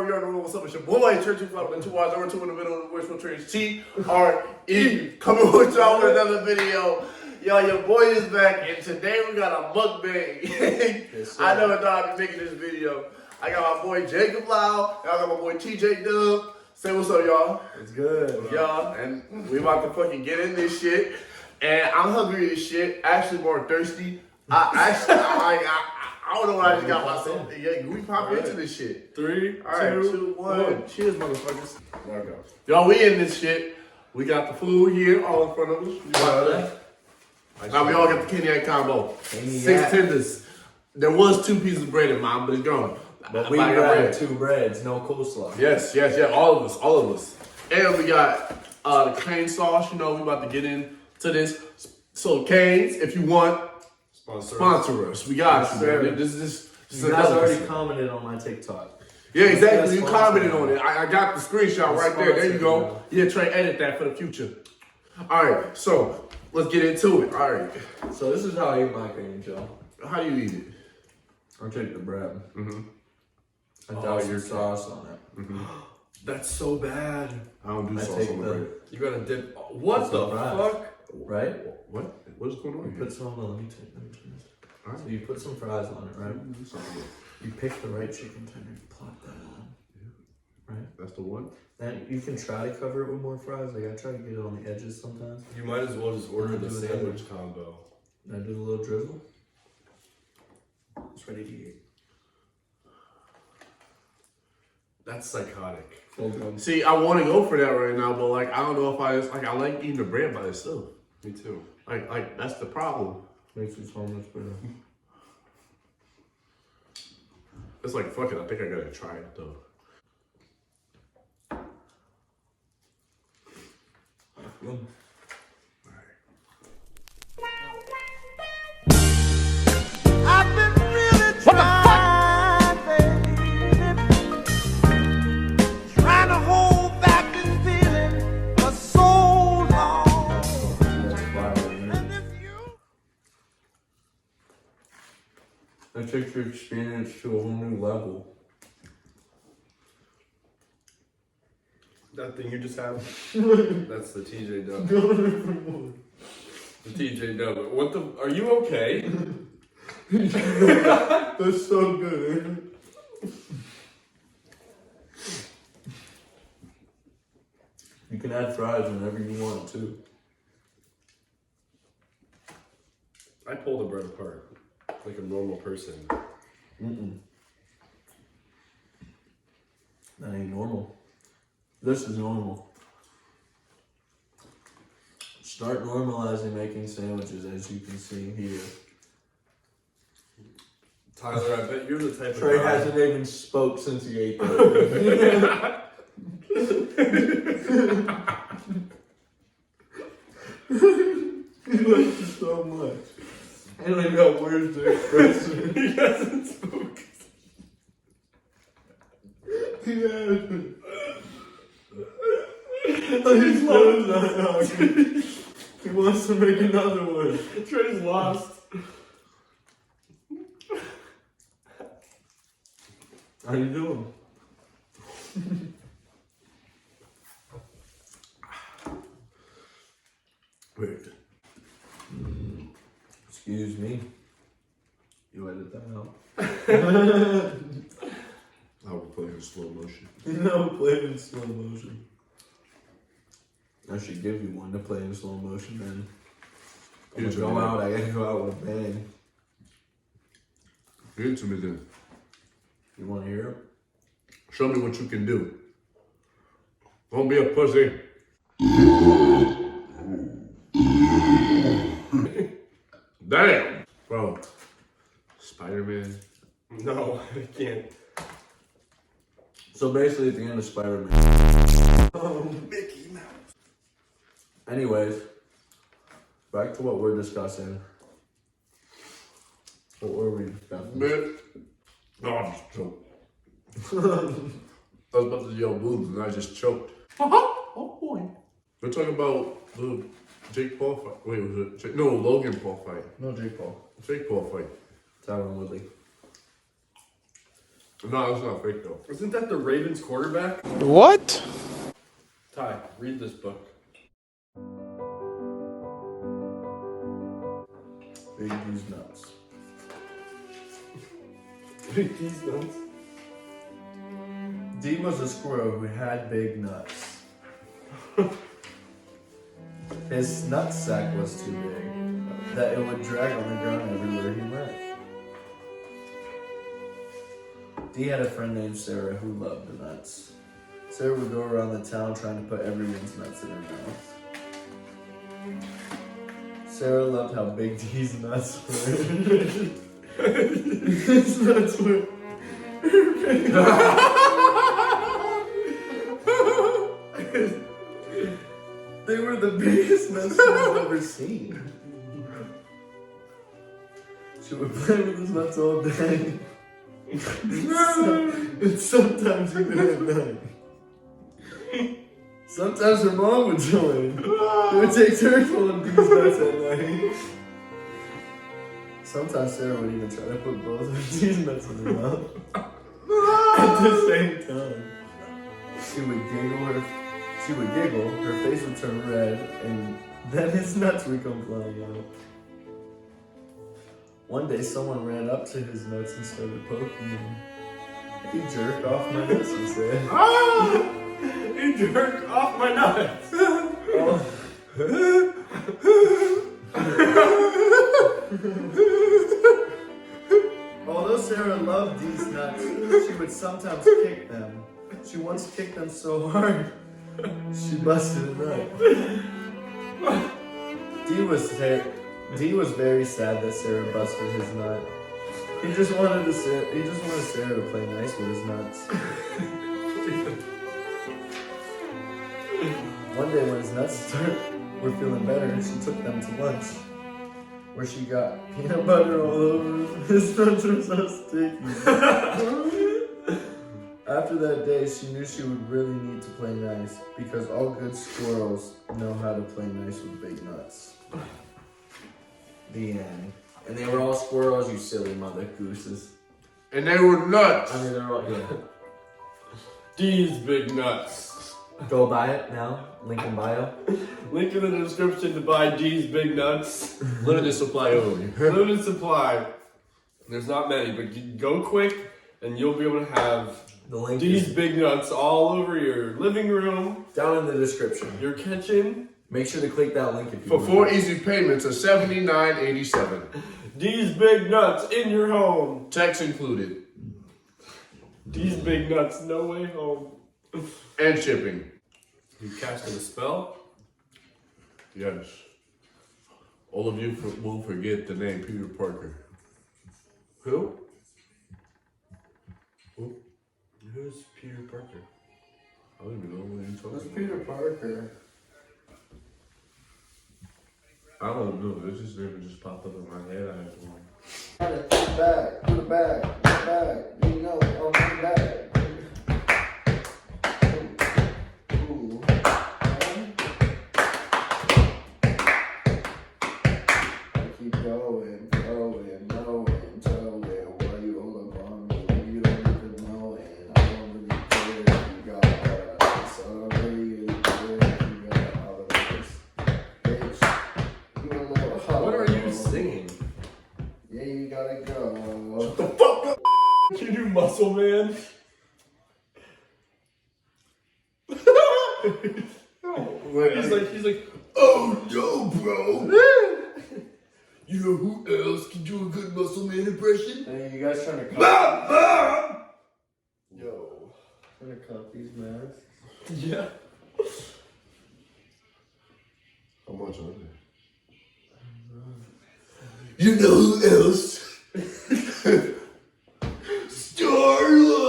we are the room. What's up? It's your boy, Churchy Flop, and 2 Y's, number 2 in the middle of the voice trains, T-R-E. Coming with y'all with another video. Yo, your boy is back, and today we got a mukbang. Yes, I never thought I'd be making this video. I got my boy Jacob Lau, and I got my boy TJ Dub. Say what's up, y'all. It's good. Y'all, and we about to fucking get in this shit. And I'm hungry as shit, actually more thirsty. I don't know what I just got myself. Yeah, we pop into this shit. 3, All right, 2, 1. Cheers, motherfuckers. There we go. Y'all, we in this shit. We got the food here all in front of us. Now we all got the Kenyan combo. 6 tenders. There was 2 pieces of bread in mine, but it's gone. But we got 2 breads, no coleslaw. Yes. All of us. And we got the cane sauce. You know, we about to get into this. So, Canes, if you want, sponsor us. We got you, man. This you guys already commented on my TikTok. Yeah, exactly. You commented on it. I got the screenshot right there. There you go. Yeah, Trey, edit that for the future. All right, so let's get into it. All right. So this is how I eat my cane, Joe. How do you eat it? I'll take the bread. Mm-hmm. I douse your sauce on it. Mm-hmm. That's so bad. I don't do I sauce take on the the- bread. You gotta dip. What the fuck? Right? What? What's going on You here? put some, let me take them. All right. So you put some fries on it, right? Mm, sounds good. You pick the right chicken tender, you plop that on. Right? That's the one? Then you can try to cover it with more fries. Like I try to get it on the edges sometimes. You might as well just order the Do it sandwich combo. Then I do a little drizzle. It's ready to eat. That's psychotic. Full done. See, I want to go for that right now, but like I don't know if I just like I like eating the bread by itself. Me too. Like that's the problem. Makes it so much better. It's like fuck it. I think I gotta try it though. Good. I've been really trying, baby, trying to hold back this feeling for so long. And if you That takes your experience to a whole new level. That thing you just have? That's the TJ Dub. The TJ Dub. What the? Are you okay? That's so good. You can add fries whenever you want too. I pull the bread apart like a normal person. That ain't normal. This is normal. Start normalizing making sandwiches, as you can see here. Tyler, I bet you're the type Trey of guy. hasn't even spoke since he ate that. He likes it so much. I don't even know words to express it. He hasn't spoken. He hasn't. He's not hungry. He wants to make another one. Trey's lost. How you doing? Wait. Excuse me. You edit that out. I will play in slow motion. No, play it in slow motion. I should give you one to play in slow motion then. I'm Here's gonna your go out, I gotta go out with a bang. Give it to me then. You wanna hear it? Show me what you can do. Don't be a pussy. Damn, bro. Spider-Man. No, I can't. So basically at the end of Spider-Man. Mickey Mouse. Anyways, back to what we're discussing. What were we discussing? Man. No, I just choked. I was about to yell boobs and I just choked. Oh boy. We're talking about the Jake Paul fight. Wait, was it? No, Logan Paul fight. No, Jake Paul. Jake Paul fight. Tyron Woodley. No, it's not fake though. Isn't that the Ravens quarterback? What? Ty, read this book. Big D's nuts. Big D's nuts. D was a squirrel who had big nuts. His nut sack was too big that it would drag on the ground everywhere he went. D had a friend named Sarah who loved the nuts. Sarah would go around the town trying to put everyone's nuts in her mouth. Sarah loved how big D's nuts were. His nuts were. They were the biggest nuts I've ever seen. She would play with his nuts all day. And sometimes even at night. Sometimes her mom would join. They would take turns pulling these nuts at night. Sometimes Sarah would even try to put both of these nuts in her mouth at the same time. She would giggle, her face would turn red, and then his nuts would come flying out. One day someone ran up to his nuts and started poking him. He jerked off my nuts, he said. Ah! He jerked off my nuts. Although Sarah loved these nuts, she would sometimes kick them. She once kicked them so hard, she busted a nut. D was very sad that Sarah busted his nut. He just wanted Sarah to play nice with his nuts. One day when his nuts were feeling better, she took them to lunch, where she got peanut butter all over his nuts were so sticky. After that day, she knew she would really need to play nice, because all good squirrels know how to play nice with big nuts. The end. And they were all squirrels, you silly mother gooses. And they were nuts. I mean, they're all, yeah. D's big nuts. Go buy it now. Link in bio. Link in the description to buy D's big nuts. Limited supply only. Limited supply. There's not many, but go quick and you'll be able to have The link D's is big nuts all over your living room, down in the description. your kitchen. Make sure to click that link if you For want. 4 easy payments of $79.87. D's big nuts in your home. Tax included. D's big nuts, no way home. And shipping. You casted a spell? Yes. All of you will forget the name Peter Parker. Who? Who's Peter Parker? I don't even know what you're talking Who's about. Peter Parker? I don't know. It just never just popped up in my head. I had one. Put it back, put it back, put it back. You know, on my back. Ooh. I keep going, going, knowing, towing. Why you all up on me when you don't even know it? I don't really care if you got all of this. I don't really care if you got all of this. Bitch, you a little hot. What are you singing? Yeah, you gotta go. Shut the fuck up! You do Muscle Man? He's like, Oh no, bro! You know who else can do a good Muscle Man impression? Hey, you guys trying to cut? Mom! Yo. Trying to cut these masks? yeah. How much are they? You know who else? Starla!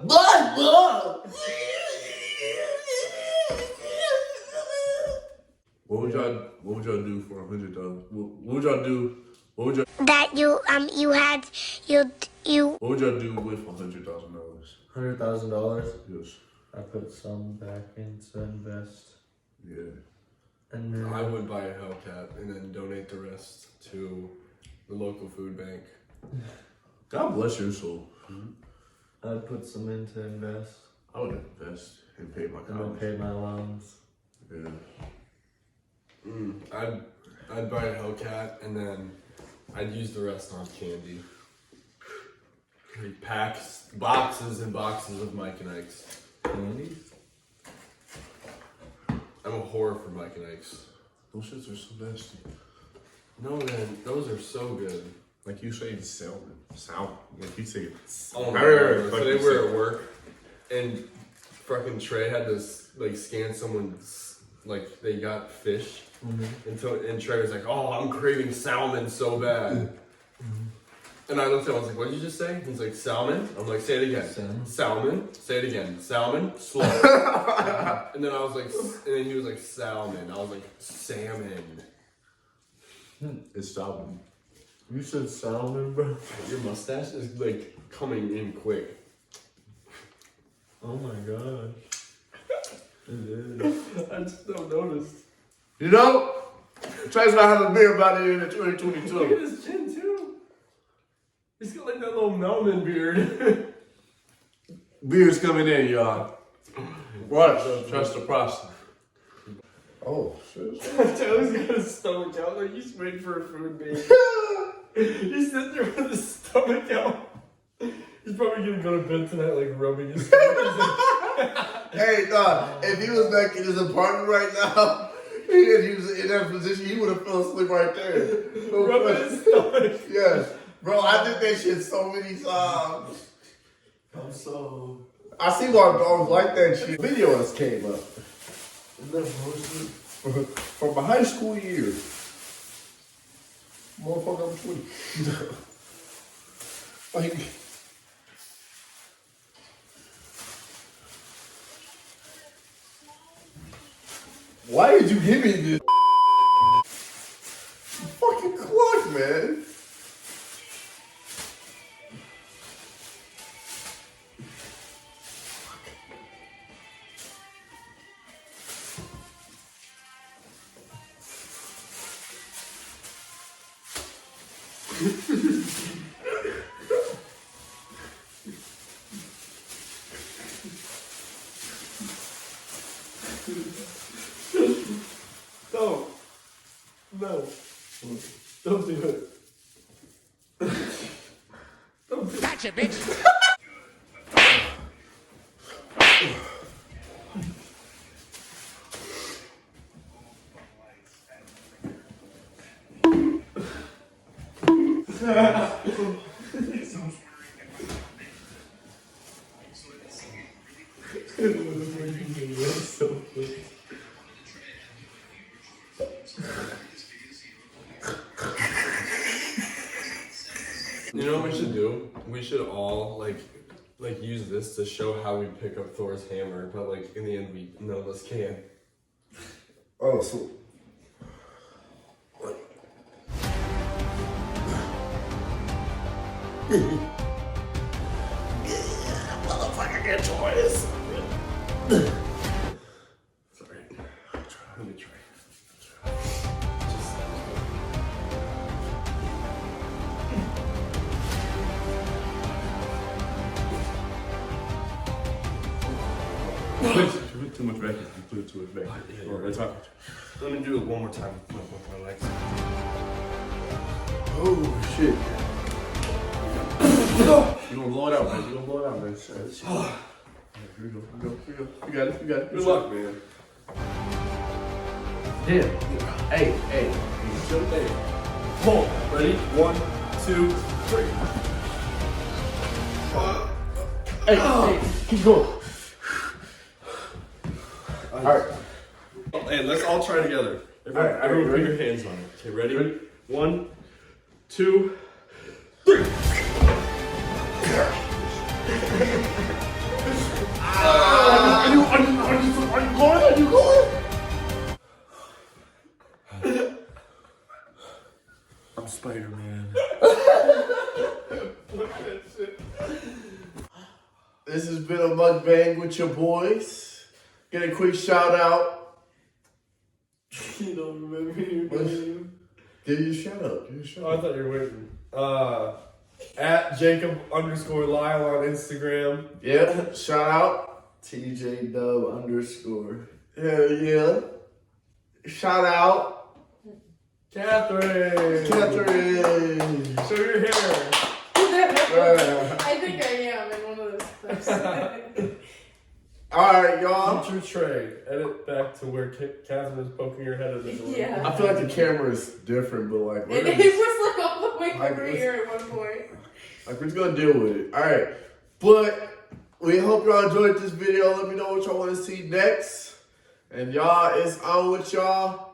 Mom! What would y'all do for $100? What would y'all do? What would y'all That you What would y'all do with $100,000? $100,000. Yes. I put some back in to invest, Yeah. and then I would buy a Hellcat and then donate the rest to the local food bank. God bless your soul. I'd put some in to invest. I would invest and pay my And then college. pay my loans. Yeah. I'd buy a Hellcat and then I'd use the rest on candy. Like packs, boxes and boxes of Mike and Ike's. Candy? I'm a whore for Mike and Ike's. Those shits are so nasty. No man, those are so good. Like you say, salmon. Salmon. Like you say, Oh my god. So they were at work and fucking Trey had to like scan someone's, like they got fish. And Trey was like, oh, I'm craving salmon so bad. And I looked at him, I was like, what did you just say? He's like, salmon? I'm like, say it again. Salmon. Say it again. Salmon. Slow. And then I was like, and then he was like, salmon. I was like, salmon. It's salmon. You said salmon, bro? Your mustache is like coming in quick. Oh my god. It is. I just don't notice. You know, Trey's not having a beer about it in Look at 2022. his chin too. He's got like that little Melman beard. Beer's coming in, y'all. Watch. Trust the process. Oh, shit. Taylor's got his stomach out like he's waiting for a food baby. He's sitting there with his stomach out. He's probably gonna go to bed tonight like rubbing his stomach. Hey, dog, if he was back in his apartment right now, and he was in that position, he would have fell asleep right there. Rubbing his stomach. Yes. Bro, I did that shit so many times. I'm so... I see why dogs like that shit. Video us came up. Isn't that bullshit? From my high school years. Motherfucker, I'm 20. Like... Why did you give me this fucking clock, man? No. No. Don't do it. Don't do it. Gotcha, bitch. You know what we should do? We should all like use this to show how we pick up Thor's hammer, but like in the end we none of us can. Oh, so... Motherfucker, get toys! Sorry. Let me try. Too much back. You put it too much back. Yeah, Or that's how- Let me do it one more time with my legs. Oh shit. You gonna blow it out, man. You gonna blow it out, man. Here we go. You got it. Good luck, man. Yeah. Hey. Chill there. Pull. Ready? 1, 2, 3. Hey, keep going. Alright. Hey, let's all try together. Everyone put your hands on it. Okay, ready? 1, 2, 3. Are you going? I'm Spider-Man. This has been a mukbang with your boys. Get a quick shout out. You don't remember your name? Give you a shout out. Oh, I thought you were waiting. At Jacob_Lyle on Instagram. Yeah, shout out. TJ Dub_. Hell yeah. Shout out. Catherine. Show your hair. I think I am in one of those clips. Alright, y'all. Future Trey. Edit back to where Catherine is poking her head in the door. Yeah. I feel like the camera is different, but like, we're It gonna, was like all the way Like, over it's- here at one point. like, we're just gonna deal with it. Alright. But we hope y'all enjoyed this video. Let me know what y'all want to see next. And y'all, it's on with y'all.